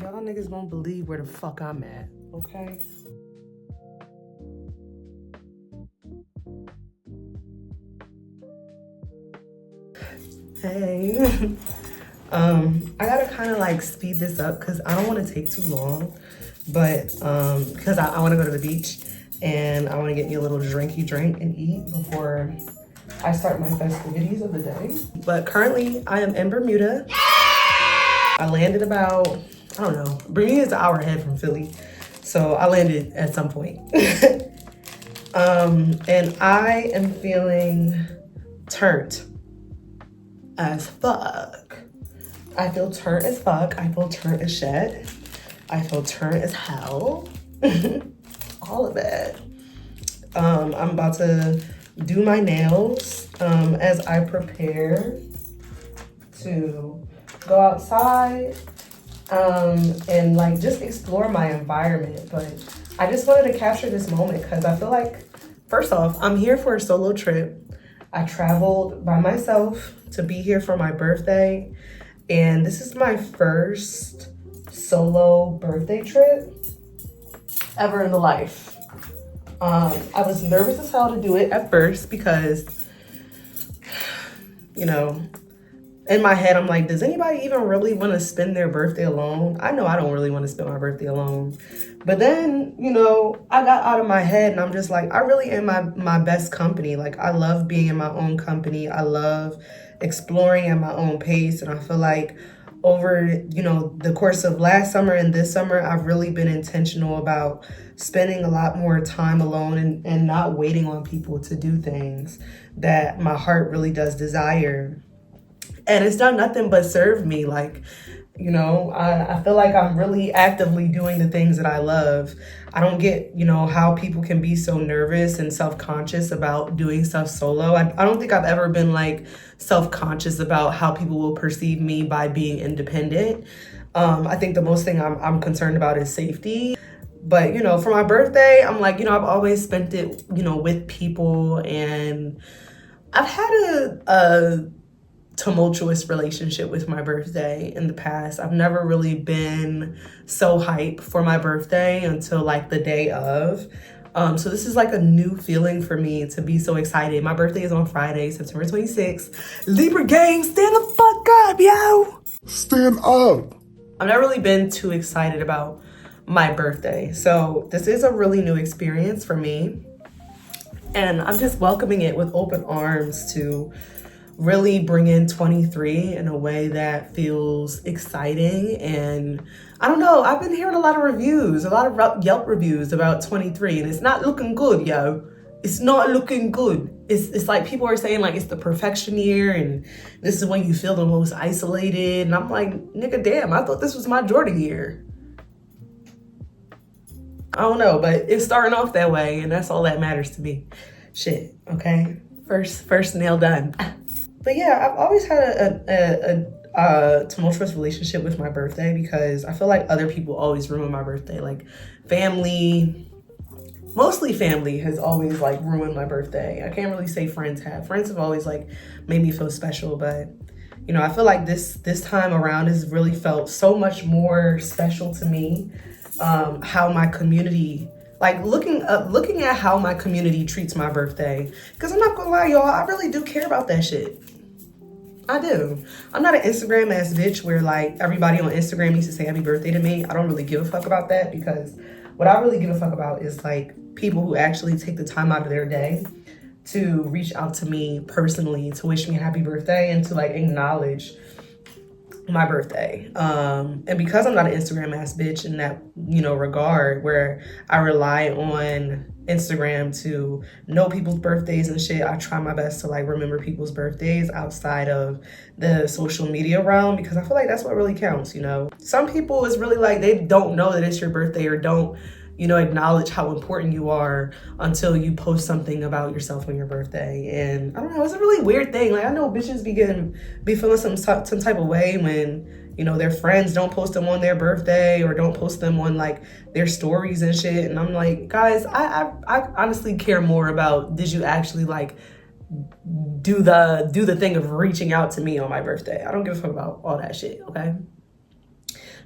Y'all niggas won't believe where the fuck I'm at, okay? Hey. I gotta kind of like speed this up because I don't want to take too long, but because I want to go to the beach and I want to get me a little drinky drink and eat before I start my festivities of the day. But currently I am in Bermuda. I landed about, I don't know, Bermuda is an hour ahead from Philly, so I landed at some point. And I am feeling turned as fuck. I feel turned as fuck. I feel turned as shit. I feel turned as hell. All of it. I'm about to do my nails as I prepare to go outside and like just explore my environment. But I just wanted to capture this moment because I feel like, first off, I'm here for a solo trip. I traveled by myself to be here for my birthday, and this is my first solo birthday trip ever in the life. I was nervous as hell to do it at first because, you know, in my head, I'm like, does anybody even really want to spend their birthday alone? I know I don't really want to spend my birthday alone. But then, you know, I got out of my head and I'm just like, I really am my best company. Like, I love being in my own company. I love exploring at my own pace. And I feel like over, you know, the course of last summer and this summer, I've really been intentional about spending a lot more time alone and not waiting on people to do things that my heart really does desire. And it's done nothing but serve me. Like, you know, I feel like I'm really actively doing the things that I love. I don't get, you know, how people can be so nervous and self-conscious about doing stuff solo. I don't think I've ever been like self-conscious about how people will perceive me by being independent. I think the most thing I'm concerned about is safety. But, you know, for my birthday, I'm like, you know, I've always spent it, you know, with people, and I've had a tumultuous relationship with my birthday in the past. I've never really been so hype for my birthday until like the day of. So this is like a new feeling for me to be so excited. My birthday is on Friday, September 26th. Libra gang, stand the fuck up, yo! Stand up! I've never really been too excited about my birthday. So this is a really new experience for me. And I'm just welcoming it with open arms to really bring in 23 in a way that feels exciting. And I don't know, I've been hearing a lot of reviews, a lot of Yelp reviews about 23, and it's not looking good, yo. It's not looking good. It's like people are saying like it's the perfection year and this is when you feel the most isolated. And I'm like, nigga, damn, I thought this was my Jordan year. I don't know, but it's starting off that way, and that's all that matters to me. Shit, okay? First nail done. But yeah, I've always had a tumultuous relationship with my birthday because I feel like other people always ruin my birthday. Like family, mostly family has always like ruined my birthday. I can't really say friends have. Friends have always like made me feel special, but you know, I feel like this time around has really felt so much more special to me. How my community, like looking at how my community treats my birthday. Because I'm not gonna lie, y'all, I really do care about that shit. I do. I'm not an Instagram ass bitch where like everybody on Instagram needs to say happy birthday to me. I don't really give a fuck about that, because what I really give a fuck about is like people who actually take the time out of their day to reach out to me personally, to wish me a happy birthday and to like acknowledge my birthday. And because I'm not an Instagram ass bitch in that, you know, regard, where I rely on Instagram to know people's birthdays and shit, I try my best to like remember people's birthdays outside of the social media realm, because I feel like that's what really counts, you know. Some people, it's really like they don't know that it's your birthday or don't, you know, acknowledge how important you are until you post something about yourself on your birthday. And I don't know, it's a really weird thing. Like, I know bitches be feeling some type of way when, you know, their friends don't post them on their birthday or don't post them on like their stories and shit. And I'm like, guys, I honestly care more about, did you actually like do the thing of reaching out to me on my birthday? I don't give a fuck about all that shit, okay?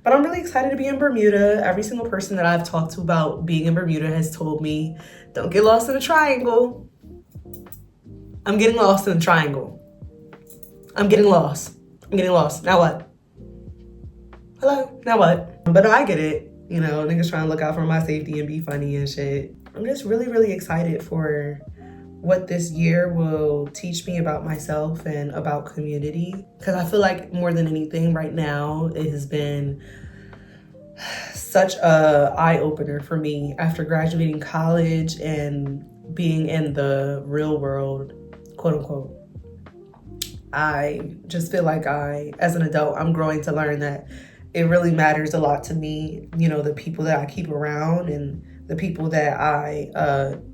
But I'm really excited to be in Bermuda. Every single person that I've talked to about being in Bermuda has told me, don't get lost in the triangle. I'm getting lost in the triangle. I'm getting lost. Now what? Hello? Now what? But no, I get it. You know, niggas trying to look out for my safety and be funny and shit. I'm just really, really excited for what this year will teach me about myself and about community. Because I feel like more than anything right now, it has been such a eye-opener for me after graduating college and being in the real world, quote unquote. I just feel like as an adult, I'm growing to learn that it really matters a lot to me, you know, the people that I keep around and the people that I,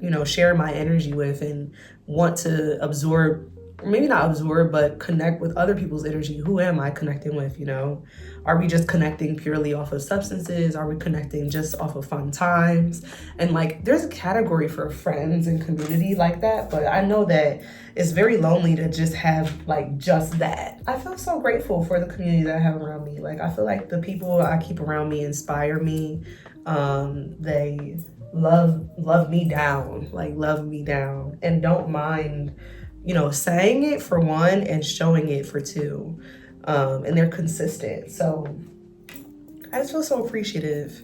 you know, share my energy with and want to absorb, maybe not absorb, but connect with other people's energy. Who am I connecting with, you know? Are we just connecting purely off of substances? Are we connecting just off of fun times? And like, there's a category for friends and community like that, but I know that it's very lonely to just have like just that. I feel so grateful for the community that I have around me. Like, I feel like the people I keep around me inspire me. They love me down, like love me down, and don't mind, you know, saying it for one and showing it for two. And they're consistent. So I just feel so appreciative.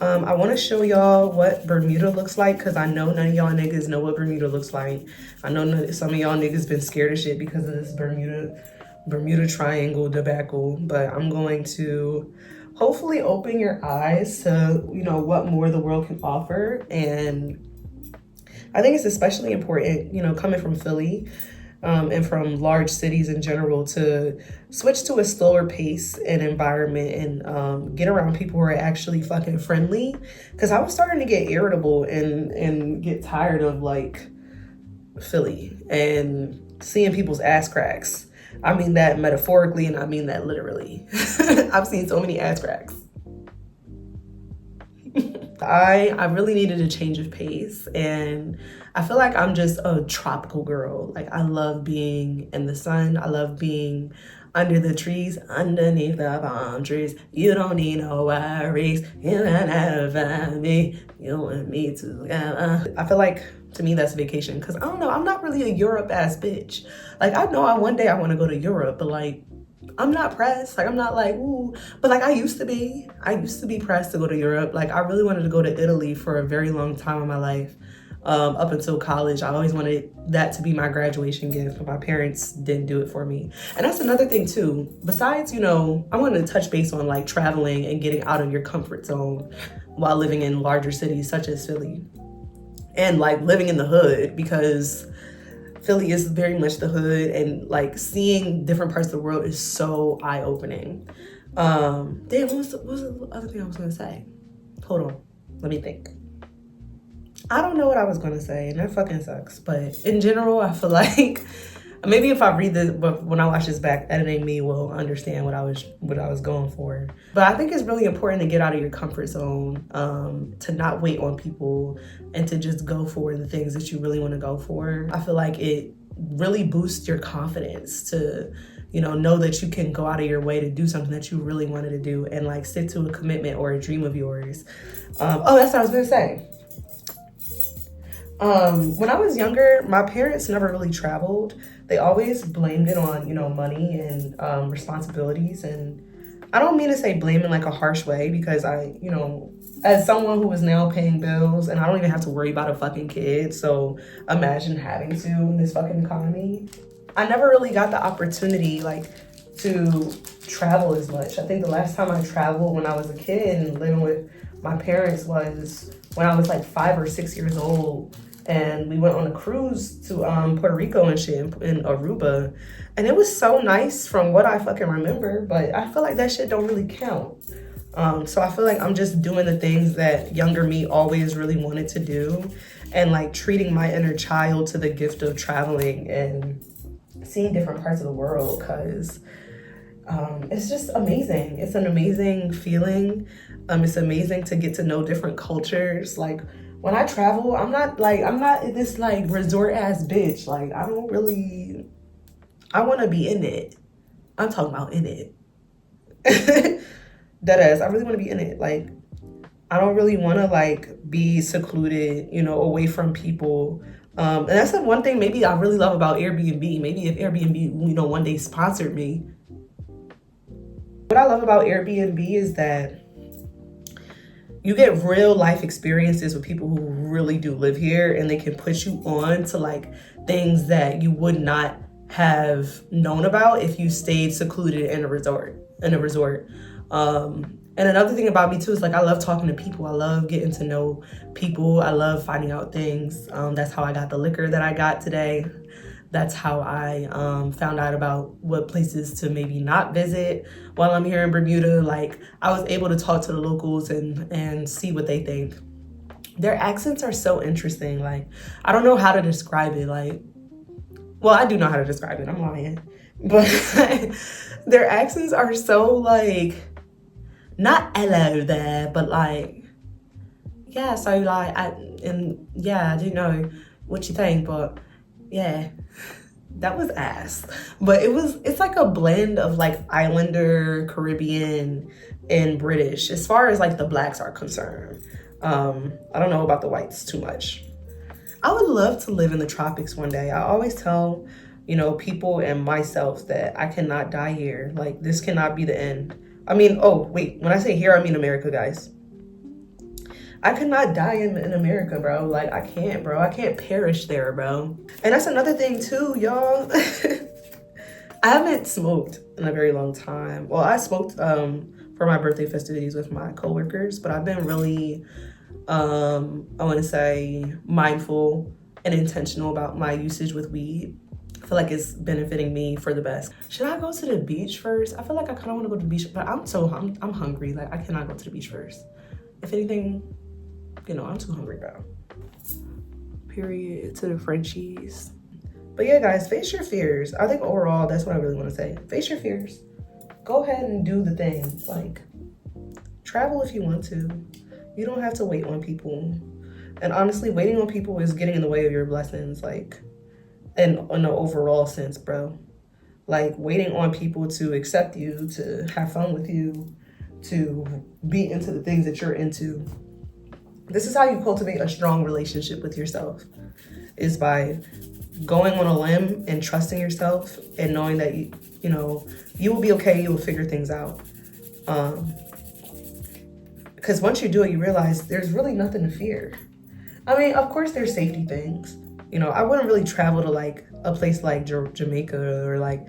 I want to show y'all what Bermuda looks like, because I know none of y'all niggas know what Bermuda looks like. I know some of y'all niggas been scared of shit because of this Bermuda Triangle debacle, but I'm going to hopefully open your eyes to, you know, what more the world can offer. And I think it's especially important, you know, coming from Philly, and from large cities in general, to switch to a slower pace and environment and get around people who are actually fucking friendly. Because I was starting to get irritable and get tired of like Philly and seeing people's ass cracks. I mean that metaphorically and I mean that literally. I've seen so many ass cracks. I really needed a change of pace, and I feel like I'm just a tropical girl. Like, I love being in the sun. I love being under the trees, underneath the palm trees. You don't need no worries. You can never find me. You and me together. I feel like, to me, that's vacation. Because I don't know, I'm not really a Europe ass bitch. Like, I know one day I want to go to Europe, but like, I'm not pressed. Like, I'm not like, ooh, but like I used to be pressed to go to Europe. Like, I really wanted to go to Italy for a very long time in my life. Up until college, I always wanted that to be my graduation gift, but my parents didn't do it for me. And that's another thing too. Besides, you know, I wanted to touch base on like traveling and getting out of your comfort zone while living in larger cities such as Philly, and like living in the hood, because Philly is very much the hood, and like seeing different parts of the world is so eye-opening. Damn, what was the other thing I was gonna say? Hold on, let me think. I don't know what I was gonna say, and that fucking sucks. But in general, I feel like maybe if I read this, but when I watch this back, editing me will understand what I was going for. But I think it's really important to get out of your comfort zone, to not wait on people, and to just go for the things that you really want to go for. I feel like it really boosts your confidence to, you know that you can go out of your way to do something that you really wanted to do, and like stick to a commitment or a dream of yours. Oh, that's what I was gonna say. When I was younger, my parents never really traveled. They always blamed it on, you know, money and responsibilities. And I don't mean to say blame in like a harsh way, because I, you know, as someone who is now paying bills and I don't even have to worry about a fucking kid, so imagine having to in this fucking economy. I never really got the opportunity like to travel as much. I think the last time I traveled when I was a kid and living with my parents was when I was like 5 or 6 years old. And we went on a cruise to Puerto Rico and shit in Aruba. And it was so nice from what I fucking remember, but I feel like that shit don't really count. So I feel like I'm just doing the things that younger me always really wanted to do, and like treating my inner child to the gift of traveling and seeing different parts of the world, because it's just amazing. It's an amazing feeling. It's amazing to get to know different cultures. Like, when I travel, I'm not this like resort ass bitch. Like, I want to be in it. I'm talking about in it. Deadass, I really want to be in it. Like, I don't really want to like be secluded, you know, away from people. And that's the one thing maybe I really love about Airbnb. Maybe if Airbnb, you know, one day sponsored me. What I love about Airbnb is that you get real life experiences with people who really do live here, and they can put you on to like things that you would not have known about if you stayed secluded in a resort. And another thing about me too is like I love talking to people. I love getting to know people. I love finding out things. That's how I got the liquor that I got today. That's how I found out about what places to maybe not visit while I'm here in Bermuda. Like, I was able to talk to the locals and see what they think. Their accents are so interesting. Like, I don't know how to describe it. Like, well, I do know how to describe it. I'm lying. But their accents are so like, not hello there, but like, yeah, so like, I do know what you think, but yeah, that was ass. But it's like a blend of like Islander, Caribbean, and British as far as like the blacks are concerned. I don't know about the whites too much. I would love to live in the tropics one day. I always tell, you know, people and myself that I cannot die here. Like, this cannot be the end. I mean, oh, wait, when I say here, I mean America, guys. I could not die in America, bro. Like, I can't, bro. I can't perish there, bro. And that's another thing, too, y'all. I haven't smoked in a very long time. Well, I smoked for my birthday festivities with my coworkers, but I've been really, I want to say, mindful and intentional about my usage with weed. I feel like it's benefiting me for the best. Should I go to the beach first? I feel like I kind of want to go to the beach, but I'm hungry. Like, I cannot go to the beach first. If anything, you know, I'm too hungry, bro. Period to the Frenchies. But yeah, guys, face your fears. I think overall, that's what I really want to say. Face your fears. Go ahead and do the thing. Like, travel if you want to. You don't have to wait on people. And honestly, waiting on people is getting in the way of your blessings. Like, in an overall sense, bro. Like, waiting on people to accept you, to have fun with you, to be into the things that you're into. This is how you cultivate a strong relationship with yourself, is by going on a limb and trusting yourself and knowing that you know, you will be okay, you will figure things out. Because once you do it, you realize there's really nothing to fear. I mean, of course there's safety things. You know, I wouldn't really travel to like a place like Jamaica or like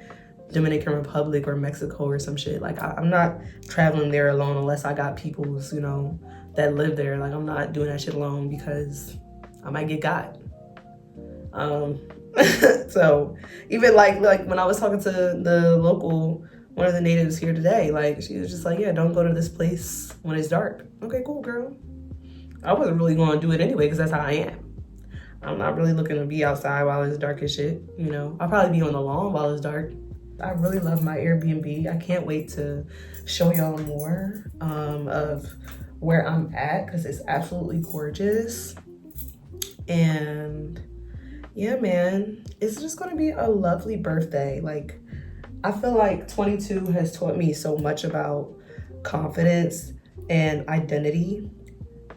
Dominican Republic or Mexico or some shit. Like, I'm not traveling there alone unless I got people's, you know, that live there. Like, I'm not doing that shit alone because I might get got. So even like when I was talking to the local, one of the natives here today, like, she was just like, yeah, don't go to this place when it's dark. Okay, cool, girl. I wasn't really going to do it anyway because that's how I am. I'm not really looking to be outside while it's dark as shit, you know. I'll probably be on the lawn while it's dark. I really love my Airbnb. I can't wait to show y'all more of where I'm at because it's absolutely gorgeous. And yeah, man, it's just gonna be a lovely birthday. Like, I feel like 22 has taught me so much about confidence and identity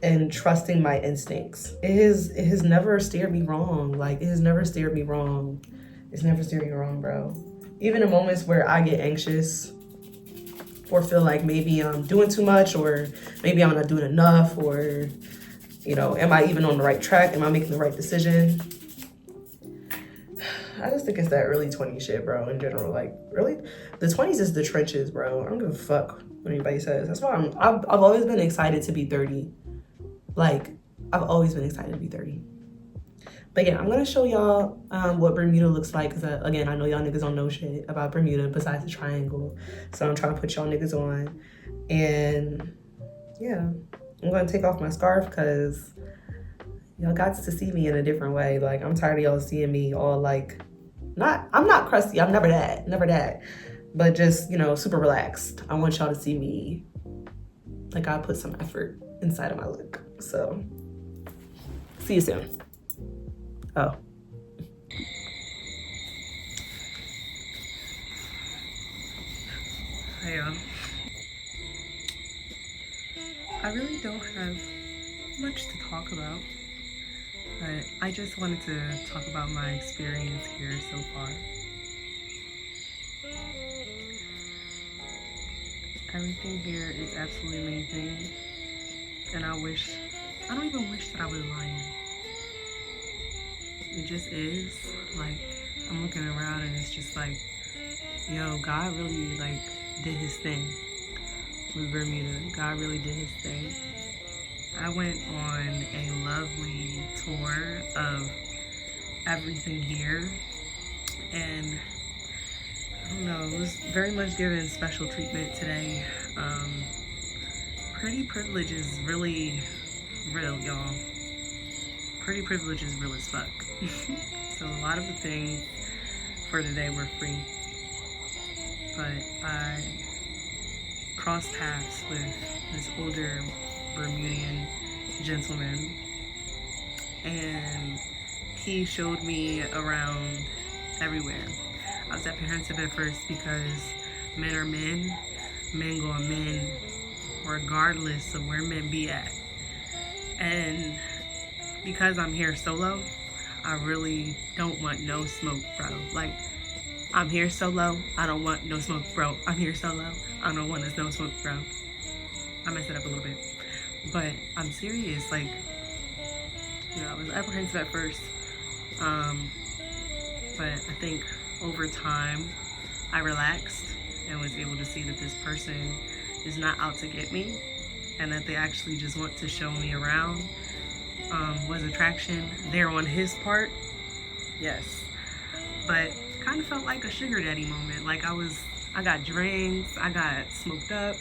and trusting my instincts. It has never steered me wrong. Like, it has never steered me wrong. It's never steered me wrong, bro. Even in moments where I get anxious or feel like maybe I'm doing too much or maybe I'm not doing enough, or, you know, am I even on the right track? Am I making the right decision? I just think it's that early 20s shit, bro, in general. Like, really, the 20s is the trenches, bro. I don't give a fuck what anybody says. That's why I've always been excited to be 30. Like, I've always been excited to be 30. But yeah, I'm gonna show y'all what Bermuda looks like, because again, I know y'all niggas don't know shit about Bermuda besides the triangle. So I'm trying to put y'all niggas on. And yeah, I'm gonna take off my scarf because y'all got to see me in a different way. Like, I'm tired of y'all seeing me all like, I'm not crusty, I'm never that. But just, you know, super relaxed. I want y'all to see me like I put some effort inside of my look. So, see you soon. Oh. Hey, y'all. I really don't have much to talk about, but I just wanted to talk about my experience here so far. Everything here is absolutely amazing, and I don't even wish that I was lying. It just is. Like, I'm looking around and it's just like, yo, God really like did his thing with Bermuda. God really did his thing. I went on a lovely tour of everything here, and I don't know, it was very much given special treatment today. Pretty privilege is really real, y'all. Pretty privilege is real as fuck. So a lot of the things for today were free, but I crossed paths with this older Bermudian gentleman, and he showed me around everywhere. I was apprehensive at first because men are men, men go on men, regardless of where men be at. And because I'm here solo, I really don't want no smoke, bro. Like, I'm here solo, I don't want no smoke, bro. I'm here solo, I don't want no smoke, bro. I messed it up a little bit, but I'm serious. Like, you know, I was apprehensive at first, but I think over time I relaxed and was able to see that this person is not out to get me, and that they actually just want to show me around. Was attraction there on his part? Yes, but kind of felt like a sugar daddy moment. Like, I got drinks, I got smoked up,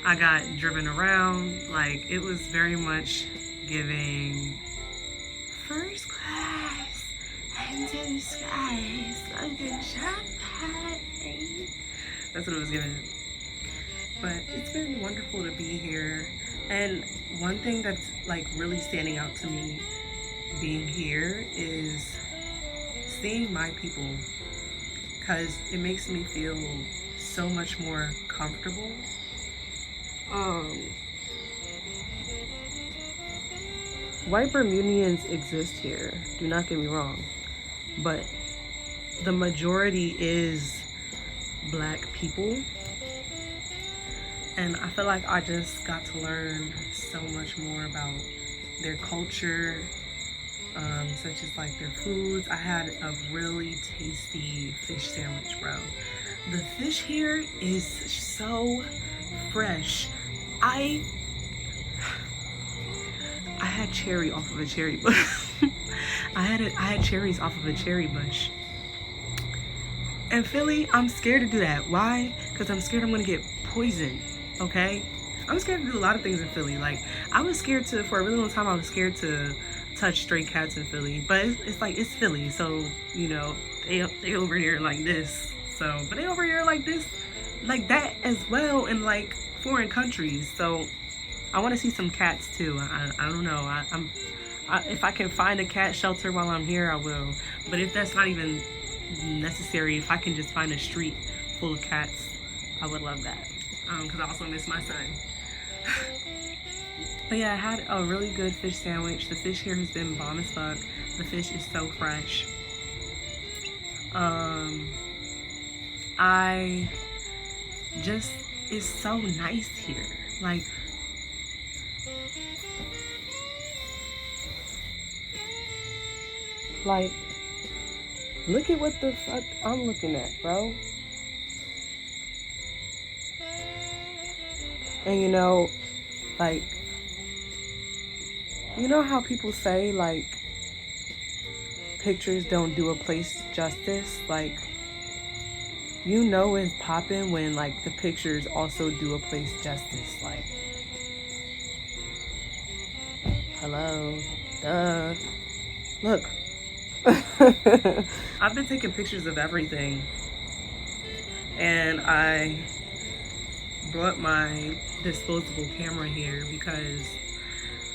I got driven around. Like, it was very much giving first class into the sky, smoking champagne. That's what it was giving. But it's been wonderful to be here. And one thing that's like really standing out to me being here is seeing my people, because it makes me feel so much more comfortable. White Bermudians exist here, do not get me wrong, but the majority is Black people. And I feel like I just got to learn so much more about their culture, such as like their foods. I had a really tasty fish sandwich, bro. The fish here is so fresh. I had cherry off of a cherry bush. I had cherries off of a cherry bush. In Philly, I'm scared to do that. Why? Because I'm scared I'm gonna get poisoned. Okay, I'm scared to do a lot of things in Philly. Like, I was scared to, for a really long time, I was scared to touch stray cats in Philly. But it's like, it's Philly, so, you know, they over here like this. So, but they over here like this, like that as well in like foreign countries. So I want to see some cats too. I don't know. If I can find a cat shelter while I'm here, I will. But if that's not even necessary, if I can just find a street full of cats, I would love that. Because I also miss my son. But yeah, I had a really good fish sandwich. The fish here has been bomb as fuck. The fish is so fresh. It's so nice here. Like, look at what the fuck I'm looking at, bro. And you know, like, you know how people say, like, pictures don't do a place justice? Like, you know it's popping when, like, the pictures also do a place justice. Like, hello, duh. Look. I've been taking pictures of everything, and I brought my disposable camera here because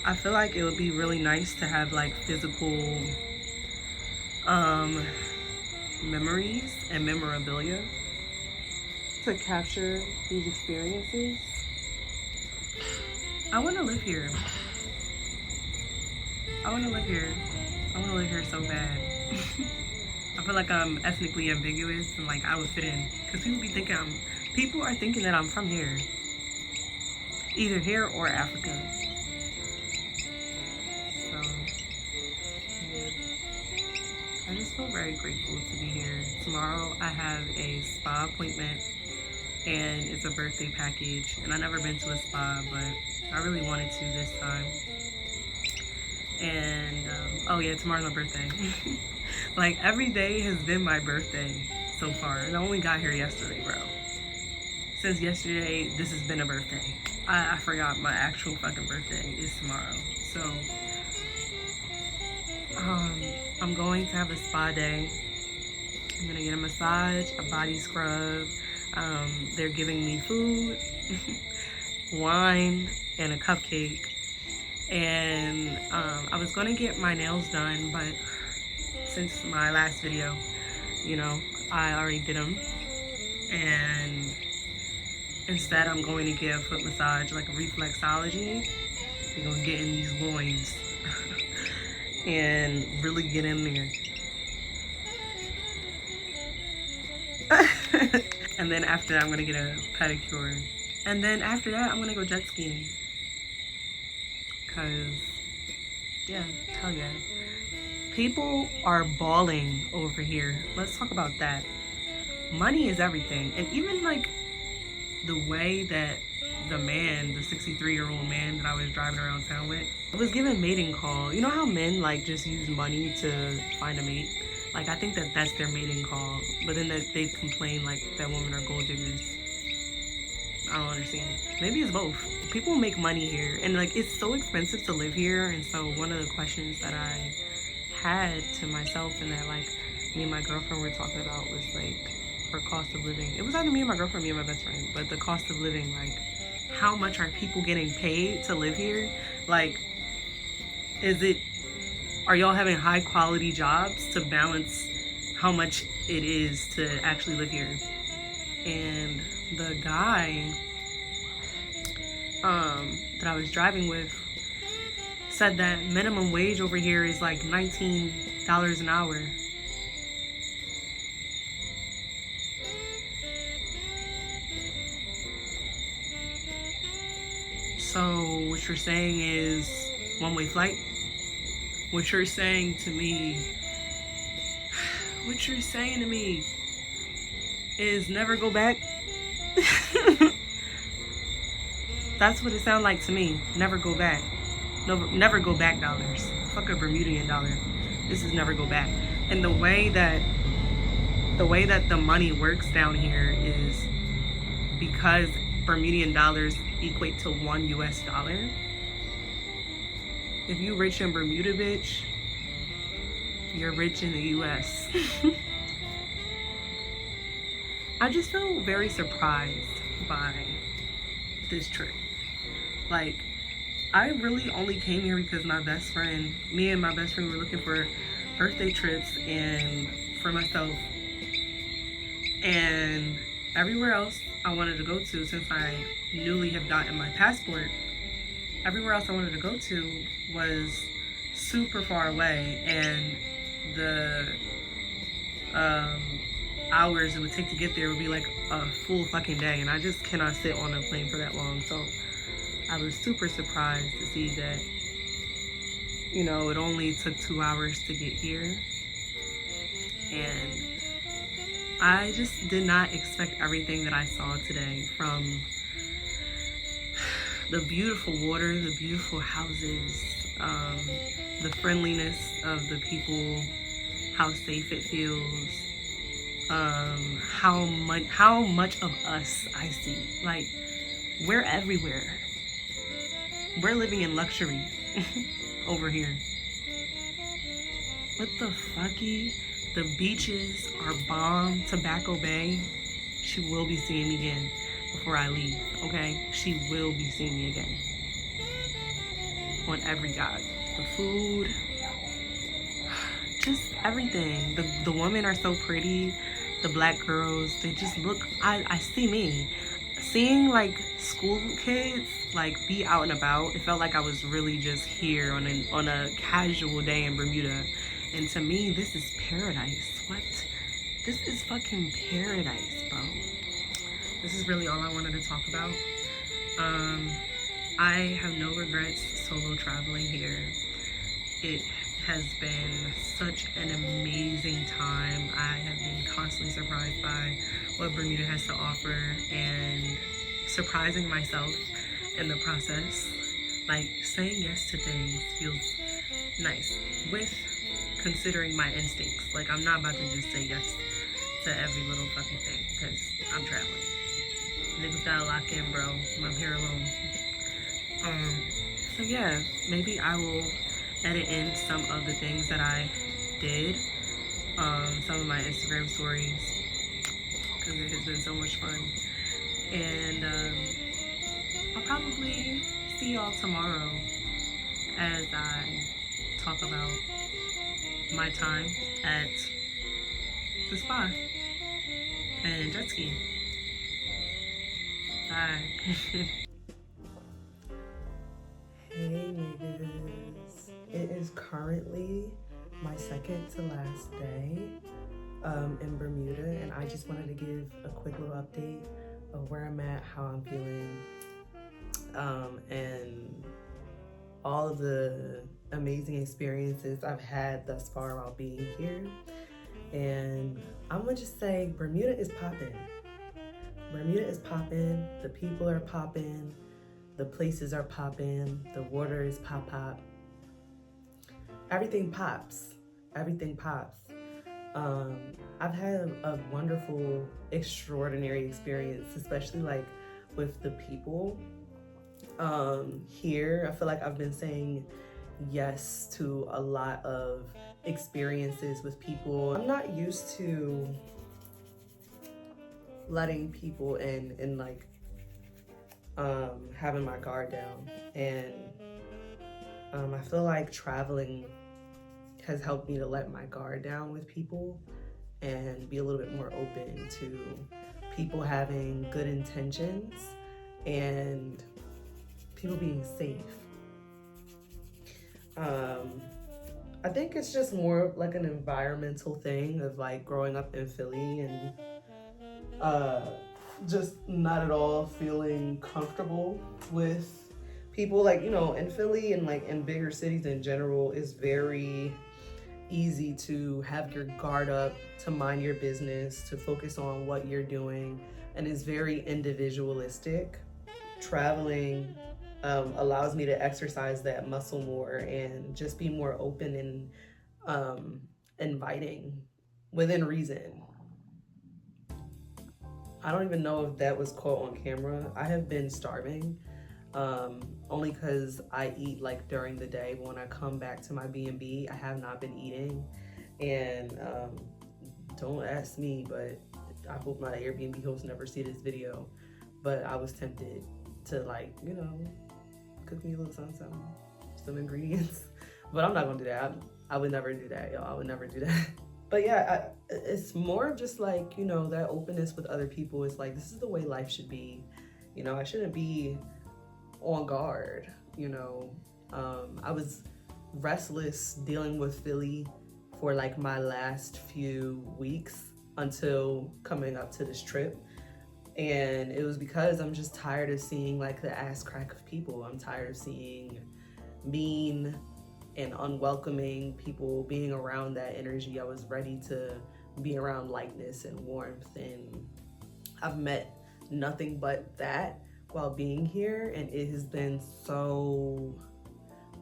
I feel like it would be really nice to have like physical memories and memorabilia. to capture these experiences. I want to live here. I want to live here. I want to live here so bad. I feel like I'm ethnically ambiguous and like I would fit in, because people are thinking that I'm from here, either here or Africa. So yeah, I just feel very grateful to be here. Tomorrow I have a spa appointment and it's a birthday package, and I've never been to a spa, but I really wanted to this time. And oh yeah, tomorrow's my birthday. Like every day has been my birthday so far, and I only got here yesterday, bro. Since yesterday, this has been a birthday. I forgot my actual fucking birthday is tomorrow. So I'm going to have a spa day. I'm gonna get a massage, a body scrub. They're giving me food, wine, and a cupcake. And I was gonna get my nails done, but since my last video, you know, I already did them. And instead I'm going to get a foot massage, like a reflexology. We're gonna get in these loins and really get in there. And then after that, I'm gonna get a pedicure. And then after that, I'm gonna go jet skiing. Cause, yeah, hell yeah. People are balling over here. Let's talk about that. Money is everything. And even like the way that the 63-year-old man that I was driving around town with, was given mating call. You know how men like just use money to find a mate? Like I think that that's their mating call. But then they complain like that women are gold diggers. I don't understand. Maybe it's both. People make money here, and like it's so expensive to live here. And so one of the questions that I had to myself, and that like me and my girlfriend were talking about, was like for cost of living. It was either me and my girlfriend, me and my best friend, but the cost of living, like how much are people getting paid to live here? Like, are y'all having high quality jobs to balance how much it is to actually live here? And the guy that I was driving with said that minimum wage over here is like $19 an hour. So what you're saying is one-way flight? What you're saying to me is never go back? That's what it sounds like to me. Never go back. Never go back dollars. Fuck a Bermudian dollar. This is never go back. And the way that the money works down here is because Bermudian dollars equate to $1 US. If you rich in Bermuda, bitch, you're rich in the US. I just feel very surprised by this trip. Like, I really only came here because me and my best friend were looking for birthday trips and for myself. And everywhere else I wanted to go to, since I newly have gotten my passport, everywhere else I wanted to go to was super far away, and the hours it would take to get there would be like a full fucking day, and I just cannot sit on a plane for that long. So I was super surprised to see that, you know, it only took 2 hours to get here. And I just did not expect everything that I saw today, from the beautiful water, the beautiful houses, the friendliness of the people, how safe it feels, how much of us I see. Like, we're everywhere. We're living in luxury over here. What the fucky? The beaches are bomb. Tobacco Bay. She will be seeing me again before I leave, okay? She will be seeing me again. On every god. The food, just everything. The women are so pretty. the black girls, they just look, I see me. Seeing like school kids like be out and about, it felt like I was really just here on a casual day in Bermuda. And to me, this is paradise. What? This is fucking paradise, bro. This is really all I wanted to talk about. I have no regrets solo traveling here. It has been such an amazing time. I have been constantly surprised by what Bermuda has to offer and surprising myself in the process. Like, saying yes to things feels nice with considering my instincts. Like, I'm not about to just say yes to every little fucking thing because I'm traveling. Niggas gotta lock in, bro. I'm here alone. So yeah, maybe I will edit in some of the things that I did, some of my Instagram stories, because it has been so much fun. And I'll probably see y'all tomorrow as I talk about my time at the spa and jet ski. Bye. Hey niggas, it is currently my second to last day in Bermuda, and I just wanted to give a quick little update of where I'm at, how I'm feeling, and all of the amazing experiences I've had thus far while being here. And I'm gonna just say Bermuda is popping. Bermuda is popping, the people are popping, the places are popping, the water is pop. Everything pops, everything pops. I've had a wonderful, extraordinary experience, especially like with the people here. I feel like I've been saying yes to a lot of experiences with people. I'm not used to letting people in and like having my guard down, and I feel like traveling has helped me to let my guard down with people and be a little bit more open to people having good intentions and people being safe. I think it's just more like an environmental thing of like growing up in Philly and just not at all feeling comfortable with people. Like, you know, in Philly and like in bigger cities in general, it's very easy to have your guard up, to mind your business, to focus on what you're doing, and it's very individualistic. Traveling allows me to exercise that muscle more and just be more open and inviting within reason. I don't even know if that was caught on camera. I have been starving, only because I eat like during the day. But when I come back to my B&B, I have not been eating. And don't ask me, but I hope my Airbnb hosts never see this video. But I was tempted to, like, you know, cook me a little something, some ingredients. But I'm not gonna do that. I would never do that, y'all. I would never do that. But yeah, it's more of just like, you know, that openness with other people. Is like, this is the way life should be. You know, I shouldn't be on guard, you know. I was restless dealing with Philly for like my last few weeks until coming up to this trip. And it was because I'm just tired of seeing like the ass crack of people. I'm tired of seeing mean and unwelcoming people, being around that energy. I was ready to be around lightness and warmth, and I've met nothing but that while being here, and it has been so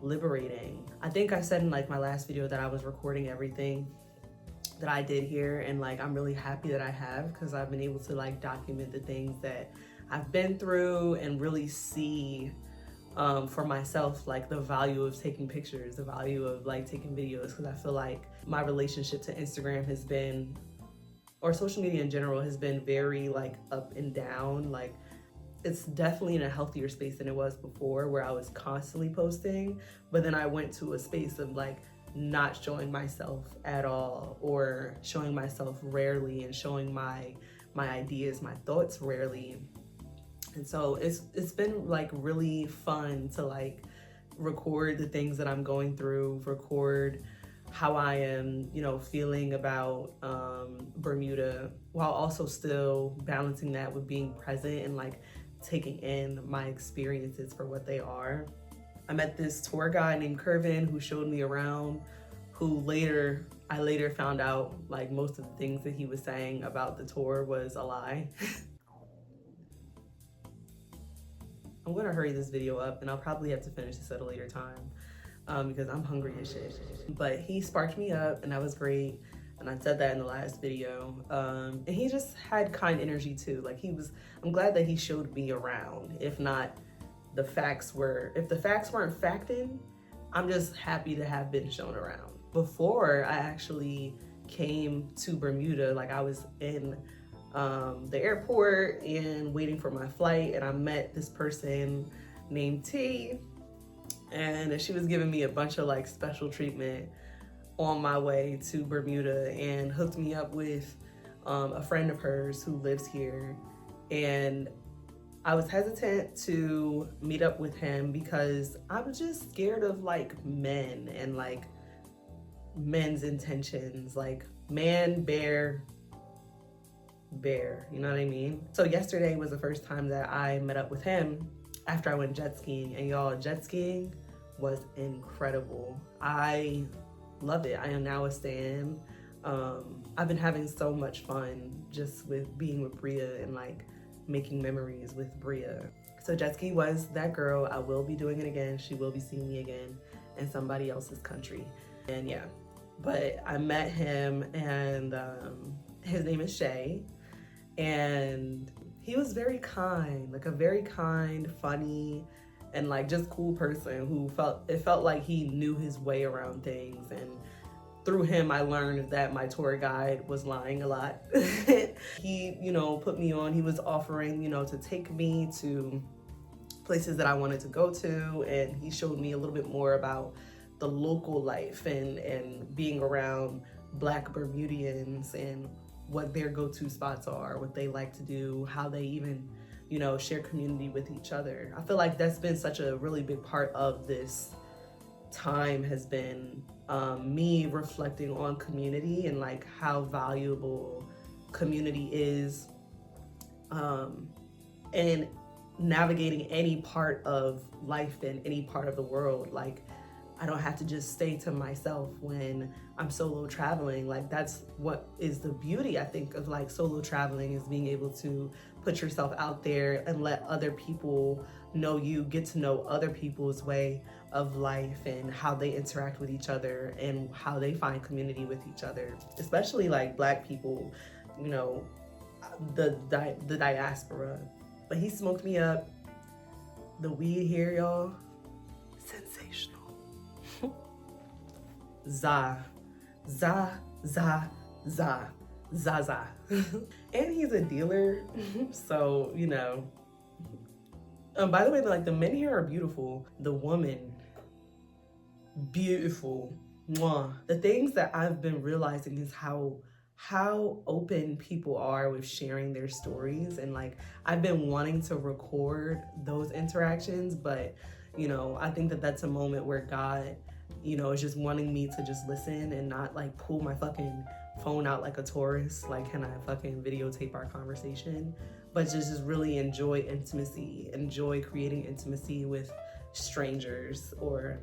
liberating. I think I said in like my last video that I was recording everything that I did here, and like I'm really happy that I have, because I've been able to like document the things that I've been through and really see for myself like the value of taking pictures, the value of like taking videos, because I feel like my relationship to Instagram has been, or social media in general, has been very like up and down. Like, it's definitely in a healthier space than it was before, where I was constantly posting, but then I went to a space of like not showing myself at all, or showing myself rarely, and showing my ideas, my thoughts rarely. And so it's been like really fun to like record the things that I'm going through, record how I am, you know, feeling about Bermuda, while also still balancing that with being present and like taking in my experiences for what they are. I met this tour guide named Curvin who showed me around, who I later found out like most of the things that he was saying about the tour was a lie. I'm gonna hurry this video up, and I'll probably have to finish this at a later time because I'm hungry as shit. But he sparked me up, and that was great. And I said that in the last video. And he just had kind energy too. Like I'm glad that he showed me around. If the facts weren't facting, I'm just happy to have been shown around. Before I actually came to Bermuda, like I was in the airport and waiting for my flight, and I met this person named T, and she was giving me a bunch of like special treatment on my way to Bermuda, and hooked me up with a friend of hers who lives here. And I was hesitant to meet up with him because I was just scared of like men and like men's intentions, like man, bear, you know what I mean? So yesterday was the first time that I met up with him after I went jet skiing, and y'all, jet skiing was incredible. I love it. I am now a stan. I've been having so much fun just with being with Bria and like making memories with Bria. So jet ski was that girl. I will be doing it again. She will be seeing me again in somebody else's country. And yeah, but I met him, and his name is Shay. And he was very kind, like a very kind, funny, and like just cool person who felt like he knew his way around things. And through him, I learned that my tour guide was lying a lot. He, you know, put me on. He was offering, you know, to take me to places that I wanted to go to, and he showed me a little bit more about the local life and being around Black Bermudians and what their go-to spots are, what they like to do, how they even, you know, share community with each other. I feel like that's been such a really big part of this time, has been me reflecting on community and like how valuable community is, and navigating any part of life in any part of the world. Like I don't have to just stay to myself when I'm solo traveling. Like that's what is the beauty, I think, of like solo traveling, is being able to put yourself out there and let other people know you, get to know other people's way of life and how they interact with each other and how they find community with each other, especially like Black people, you know, the diaspora. But he smoked me up. The weed here, y'all, sensational. Za. And he's a dealer, so, you know. By the way, like the men here are beautiful. The woman, beautiful. Mwah. The things that I've been realizing is how open people are with sharing their stories. And like, I've been wanting to record those interactions, but, you know, I think that that's a moment where God, you know, is just wanting me to just listen and not like pull my fucking phone out like a tourist. Like, can I fucking videotape our conversation? But just really enjoy intimacy, enjoy creating intimacy with strangers, or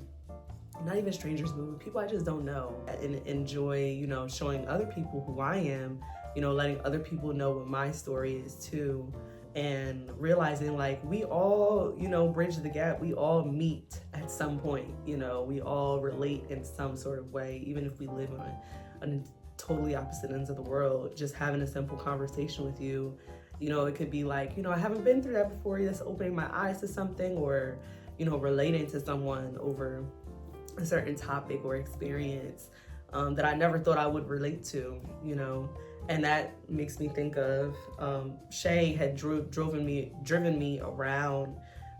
not even strangers, but with people I just don't know. And enjoy, you know, showing other people who I am, you know, letting other people know what my story is too. And realizing like we all, you know, bridge the gap. We all meet at some point, you know, we all relate in some sort of way, even if we live on totally opposite ends of the world. Just having a simple conversation with you, you know, it could be like, you know, I haven't been through that before. That's opening my eyes to something, or, you know, relating to someone over a certain topic or experience that I never thought I would relate to, you know. And that makes me think of Shay had driven me around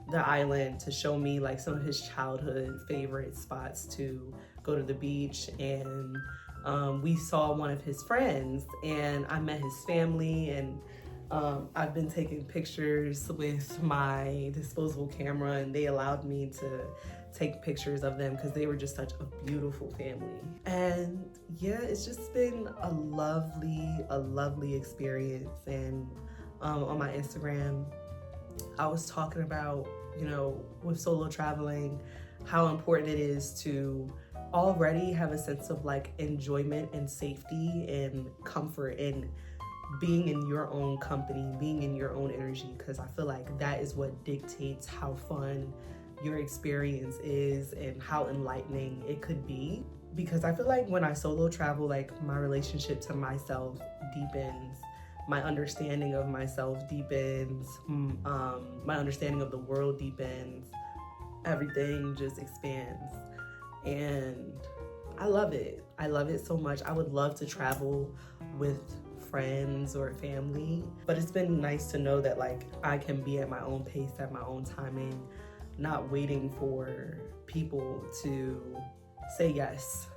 the island to show me like some of his childhood favorite spots to go go to the beach, and we saw one of his friends, and I met his family, and I've been taking pictures with my disposable camera, and they allowed me to take pictures of them because they were just such a beautiful family. And yeah, it's just been a lovely experience. And on my Instagram, I was talking about, you know, with solo traveling, how important it is to already have a sense of like enjoyment and safety and comfort in being in your own company, being in your own energy, because I feel like that is what dictates how fun your experience is and how enlightening it could be. Because I feel like when I solo travel, like my relationship to myself deepens, my understanding of myself deepens, my understanding of the world deepens, everything just expands. And I love it. I love it so much. I would love to travel with friends or family, but it's been nice to know that like I can be at my own pace, at my own timing, not waiting for people to say yes,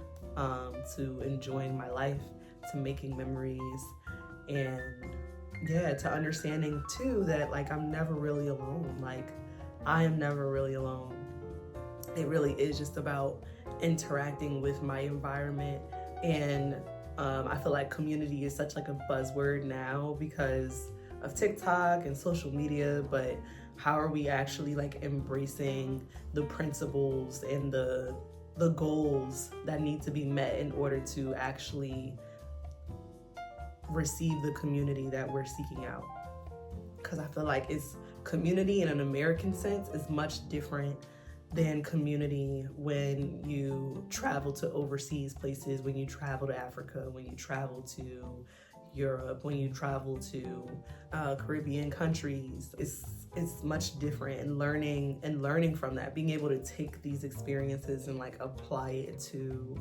to enjoying my life, to making memories, and yeah, to understanding too that like I'm never really alone. Like I am never really alone. It really is just about interacting with my environment. And I feel like community is such like a buzzword now because of TikTok and social media, but how are we actually like embracing the principles and the goals that need to be met in order to actually receive the community that we're seeking out? Because I feel like it's community in an American sense is much different than community when you travel to overseas places, when you travel to Africa, when you travel to Europe, when you travel to Caribbean countries. It's much different, and learning from that, being able to take these experiences and like apply it to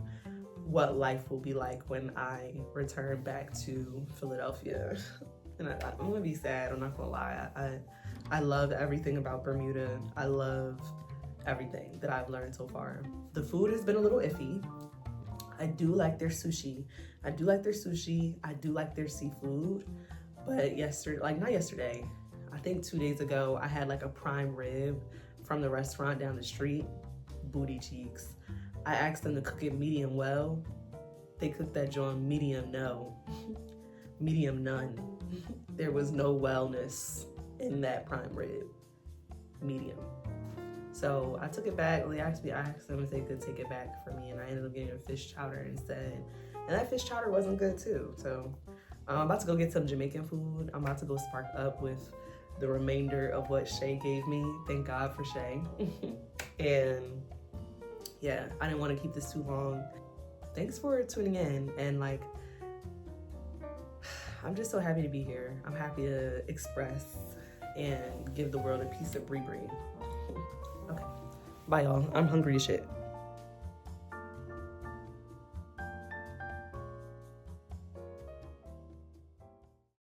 what life will be like when I return back to Philadelphia. And I'm gonna be sad, I'm not gonna lie. I love everything about Bermuda. I love everything that I've learned so far. The food has been a little iffy. I do like their sushi. I do like their seafood. But not yesterday, I think 2 days ago, I had like a prime rib from the restaurant down the street, booty cheeks. I asked them to cook it medium well. They cooked that joint medium no, medium none. There was no wellness in that prime rib, medium. So I took it back. They asked them if they could take it back for me, and I ended up getting a fish chowder instead. And that fish chowder wasn't good too. So I'm about to go get some Jamaican food. I'm about to go spark up with the remainder of what Shay gave me. Thank God for Shay. And yeah, I didn't want to keep this too long. Thanks for tuning in, and like, I'm just so happy to be here. I'm happy to express and give the world a piece of Bree. Okay, bye y'all. I'm hungry as shit.